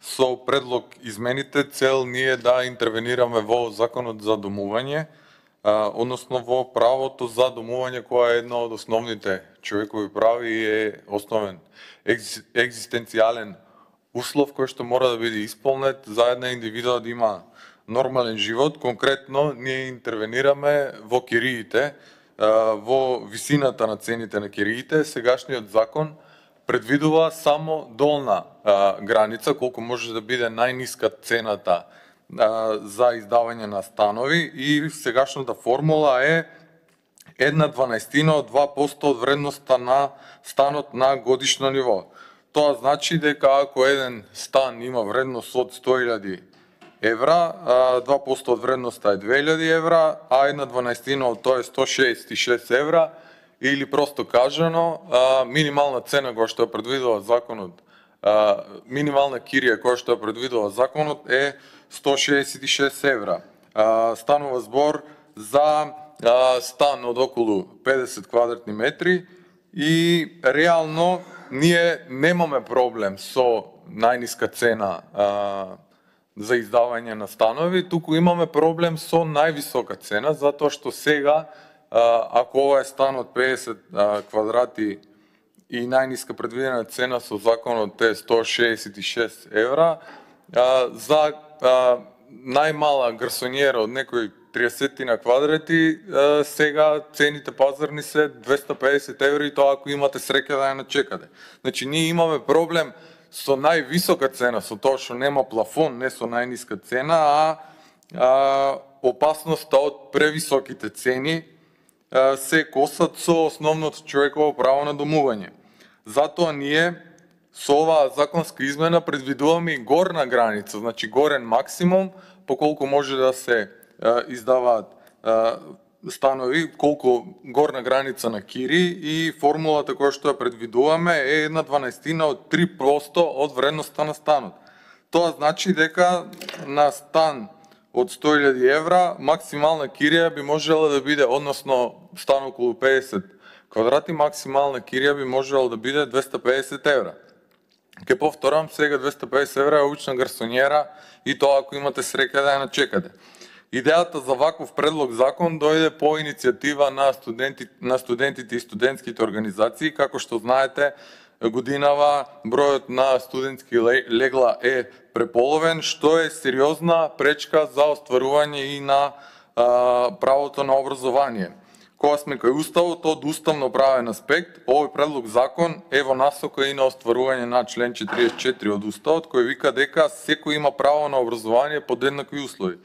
Со предлог измените цел ние да интервенираме во Законот за домување, односно во правото за домување, која е едно од основните човекови прави и е основен екзистенцијален услов кој што мора да биде исполнет за една индивидуа да има нормален живот. Конкретно ние интервенираме во кириите, во висината на цените на кириите. Сегашниот закон предвидува само долна граница, колку може да биде најниска цената за издавање на станови, и сегашната формула е 1/12 од 2% од вредноста на станот на годишно ниво. Тоа значи дека ако еден стан има вредност од 100.000 евра, 2% од вредноста е 2.000 евра, а 1/12 од тоа е 166 евра, или просто кажано, минимална цена која што ја предвидува законот, минимална кирија која што ја предвидува законот е 166 евра. Станува збор за стан од околу 50 квадратни метри и реално ние немаме проблем со најниска цена за издавање на станови, туку имаме проблем со највисока цена, затоа што сега, ако ова е стан од 50 квадрати и најниска предвидена цена со законот е 166 евра, за најмала гарсониера од некои 30 на квадрати, сега цените пазарни се 250 евра, и тоа ако имате среќа да ја начекате. Значи ние имаме проблем со највисока цена, со тоа што нема плафон, не со најниска цена, а опасноста од превисоките цени се косат со основното човеково право на домување. Затоа ние со оваа законска измена предвидуваме и горна граница, значи горен максимум по колку може да се издаваат станови, колку горна граница на кири, и формулата која што ја предвидуваме е 1/12 од 3% од вредноста на станот. Тоа значи дека на стан од 100.000 евра максимална кирија би можела да биде, односно стан околу 50 квадрати, максимална кирија би можела да биде 250 евра. Ке повторам, сега 250 евра е обична гарсониера, и тоа ако имате среќа да ја начекате. Идејата за ваков предлог закон дојде по иницијатива на студентите и студентските организации. Како што знаете, годинава бројот на студентски легла е преполовен, што е сериозна пречка за остварување и на правото на образование. Кога сме кај Уставот, од уставно правен аспект, овој предлог закон е во насока и на остварување на член 44 од Уставот, кој вика дека секој има право на образование под еднакви услови.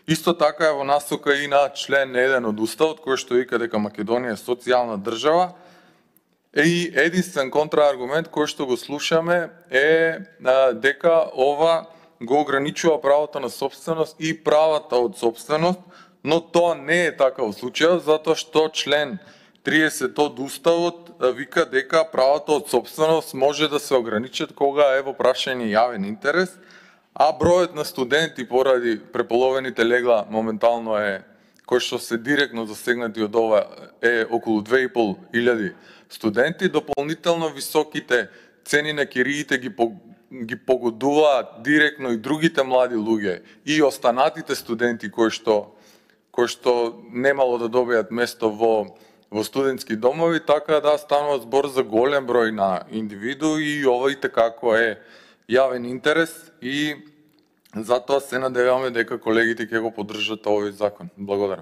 Исто така е во насока и на член 1 од Уставот, кој што вика дека Македонија е социјална држава. И единствен контрааргумент кој што го слушаме е дека ова го ограничува правото на собственост и правата од собственост, но тоа не е така во случајот, затоа што член 30 од Уставот вика дека правото од собственост може да се ограничат кога е во прашање јавен интерес, а бројот на студенти поради преполовените легла моментално е, кои што се директно засегнати од ова, е околу 2500 студенти. Дополнително високите цени на кириите ги погодуваат директно и другите млади луѓе и останатите студенти кои што немало да добијат место во студентски домови, така да станува збор за голем број на индивидуи, и ова и како е јавен интерес, и затоа се надеваме дека колегите ќе го поддржат овој закон. Благодарам.